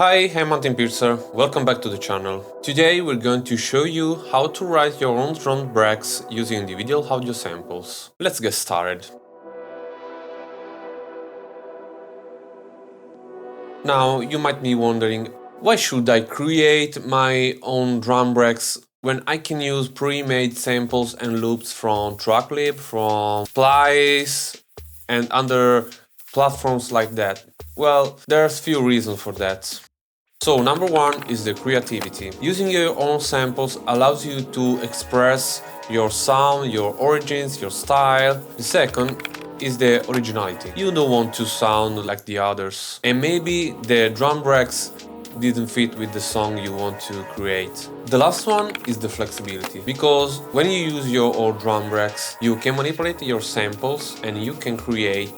Hi, I'm Martin Piercer, welcome back to the channel. Today we're going to show you how to write your own drum breaks using individual audio samples. Let's get started. Now you might be wondering, why should I create my own drum breaks when I can use pre-made samples and loops from Tracklib, from Splice and other platforms like that? Well, there's few reasons for that. So number one is the creativity. Using your own samples allows you to express your sound, your origins, your style. The second is the originality. You don't want to sound like the others. And maybe the drum breaks didn't fit with the song you want to create. The last one is the flexibility, because when you use your own drum breaks, you can manipulate your samples and you can create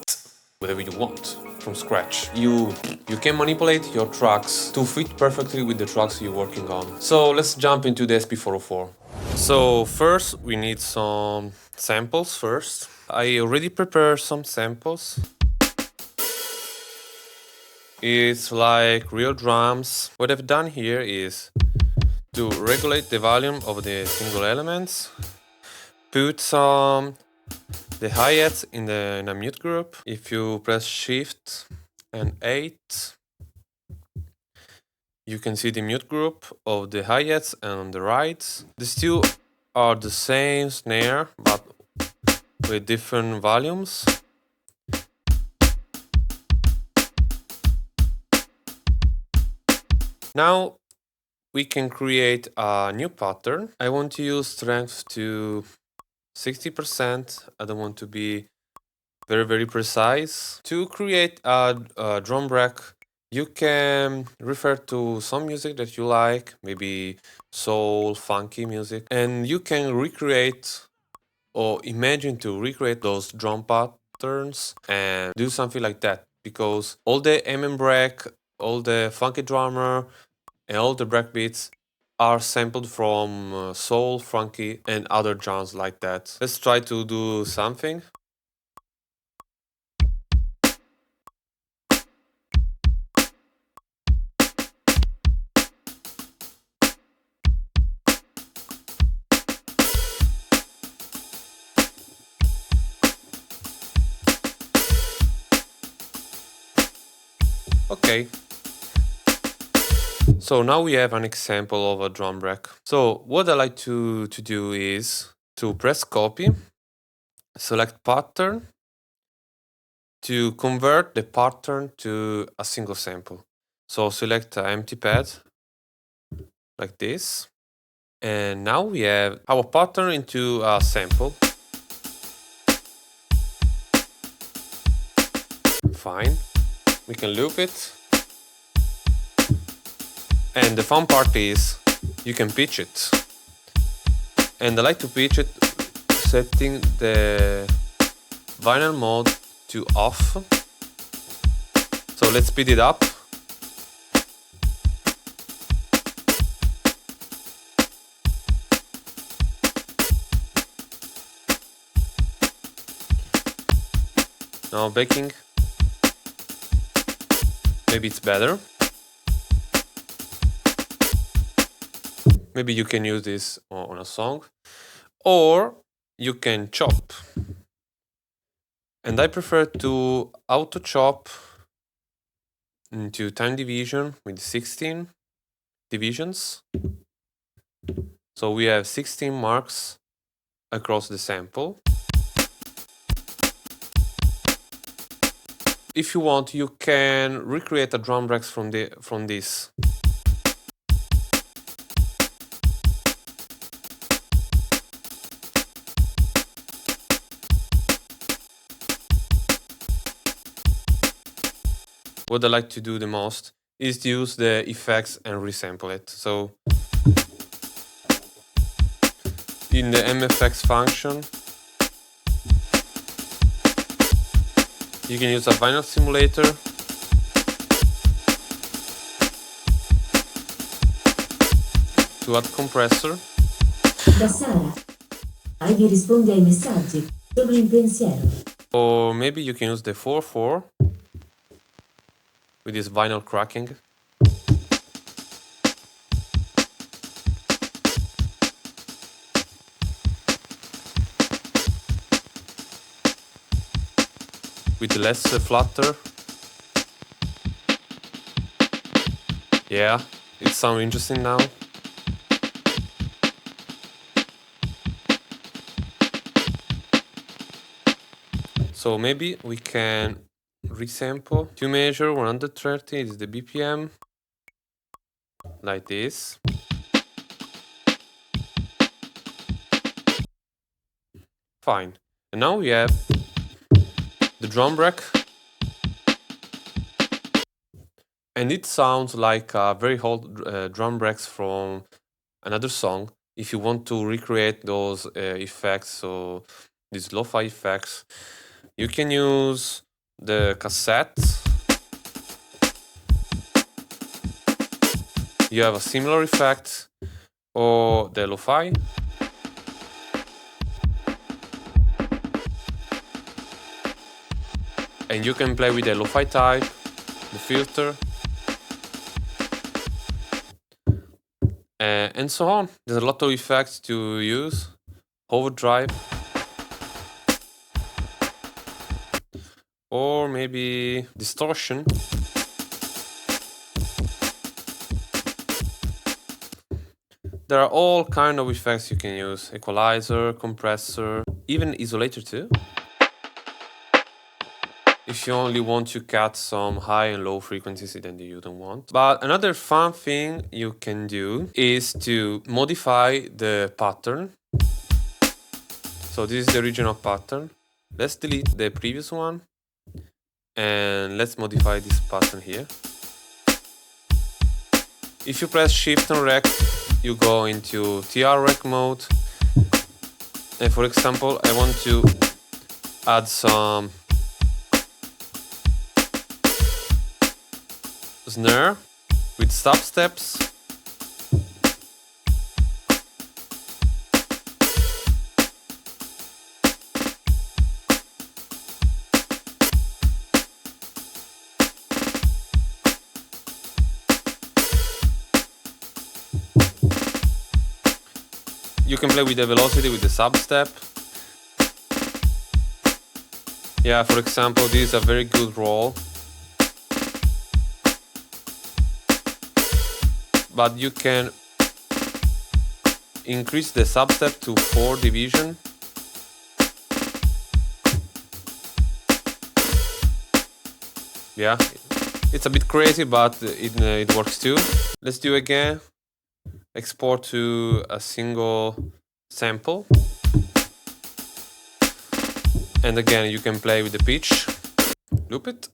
whatever you want from scratch. You can manipulate your tracks to fit perfectly with the tracks you're working on. So let's jump into the sp404. So first we need some samples first. I already prepared some samples. It's like real drums. What I've done here is to regulate the volume of the single elements, put some the hi-hats in a mute group. If you press Shift and 8, you can see the mute group of the hi-hats and on the right. These two are the same snare, but with different volumes. Now we can create a new pattern. I want to use strength to 60%. I don't want to be very precise. To create a drum break, you can refer to some music that you like, maybe soul, funky music, and you can recreate or imagine to recreate those drum patterns and do something like that, because all the MM break, all the funky drummer, and all the breakbeats are sampled from soul, funky, and other genres like that. Let's try to do something. Okay. So now we have an example of a drum break. So what I like to do is to press copy, select pattern, to convert the pattern to a single sample. So select an empty pad like this. And now we have our pattern into a sample. Fine. We can loop it. And the fun part is you can pitch it. And I like to pitch it setting the vinyl mode to off. So let's speed it up. Now backing. Maybe it's better. Maybe you can use this on a song, or you can chop. And I prefer to auto chop into time division with 16 divisions. So we have 16 marks across the sample. If you want, you can recreate a drum breaks from this. What I like to do the most is to use the effects and resample it. So in the MFX function, you can use a vinyl simulator to add compressor. Da Sara. Ivy risponde ai messaggi. Sono in pensiero. Or maybe you can use the 4/4 with this vinyl cracking. with less flutter. Yeah, it sounds interesting now. So maybe we can resample to measure 130 is the BPM, like this. Fine. And now we have the drum break. And it sounds like very old drum breaks from another song. If you want to recreate those effects, so these lo-fi effects, you can use the cassette. You have a similar effect, or the lo-fi. And you can play with the lo-fi type, the filter, and so on. There's a lot of effects to use. Overdrive. Or maybe distortion. There are all kind of effects you can use. Equalizer, compressor, even isolator too. If you only want to cut some high and low frequencies that you don't want. But another fun thing you can do is to modify the pattern. So this is the original pattern. Let's delete the previous one. And let's modify this pattern here. If you press Shift and Rec, you go into TR Rec mode. And for example, I want to add some snare with stop steps. You can play with the velocity with the sub-step. Yeah, for example, this is a very good roll. But you can increase the sub-step to 4 division. Yeah, it's a bit crazy, but it works too. Let's do again. Export to a single sample. And again, you can play with the pitch. Loop it.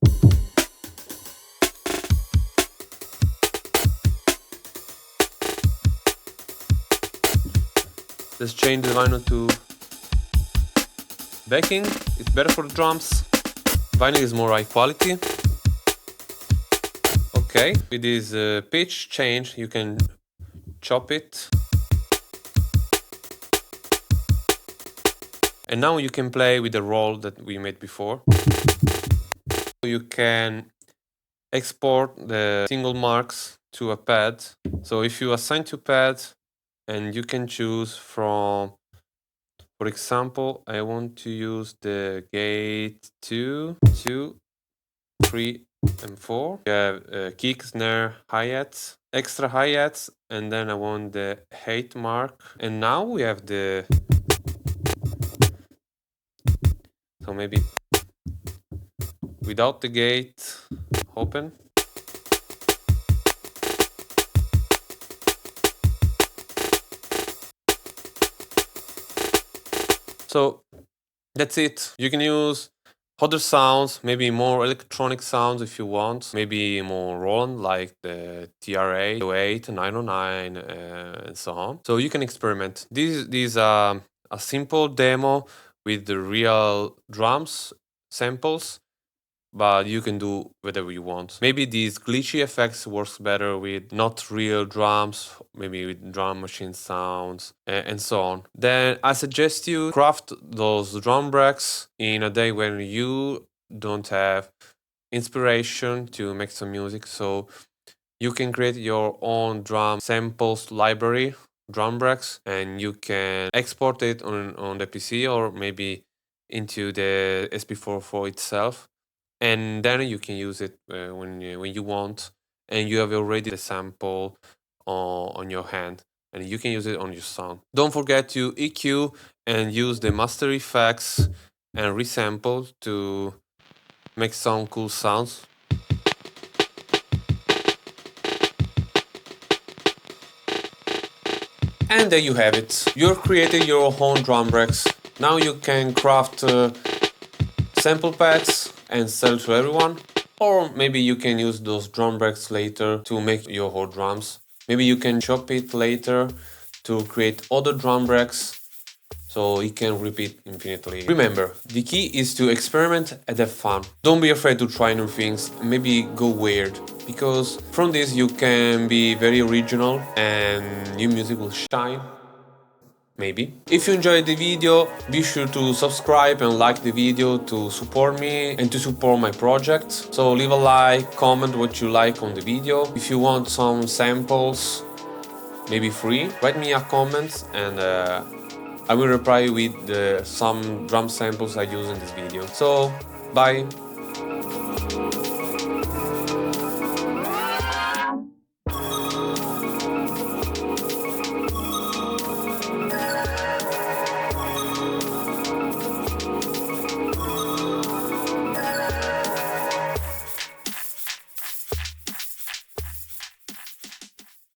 Let's change the vinyl to backing. It's better for the drums. Vinyl is more high quality. Okay, with this pitch change, you can chop it. And now you can play with the roll that we made before. You can export the single marks to a pad. So if you assign to pad, and you can choose from, for example, I want to use the gate 2, 2, 3, and 4. You have kick, snare, hi-hats, extra hi-hats, and then I want the 8 mark. And now we have the... So maybe without the gate open. So that's it. You can use other sounds, maybe more electronic sounds if you want, maybe more Roland like the TRA 08, 909, and so on. So you can experiment. This is a simple demo with the real drums samples, but you can do whatever you want. Maybe these glitchy effects works better with not real drums, maybe with drum machine sounds, and so on. Then I suggest you craft those drum breaks in a day when you don't have inspiration to make some music. So you can create your own drum samples library, drum breaks, and you can export it on the PC or maybe into the sp404 itself. and then you can use it when you want, and you have already the sample on your hand, and you can use it on your sound. Don't forget to EQ and use the master effects and resample to make some cool sounds. And there you have it. You've created your own drum breaks. Now you can craft sample packs and sell to everyone. Or maybe you can use those drum breaks later to make your whole drums. Maybe you can chop it later to create other drum breaks so it can repeat infinitely. Remember, the key is to experiment and have fun. Don't be afraid to try new things, maybe go weird, because from this you can be very original and new music will shine. Maybe. If you enjoyed the video, be sure to subscribe and like the video to support me and to support my project. So leave a like, comment what you like on the video. If you want some samples, maybe free, write me a comment and I will reply with some drum samples I use in this video. So, bye!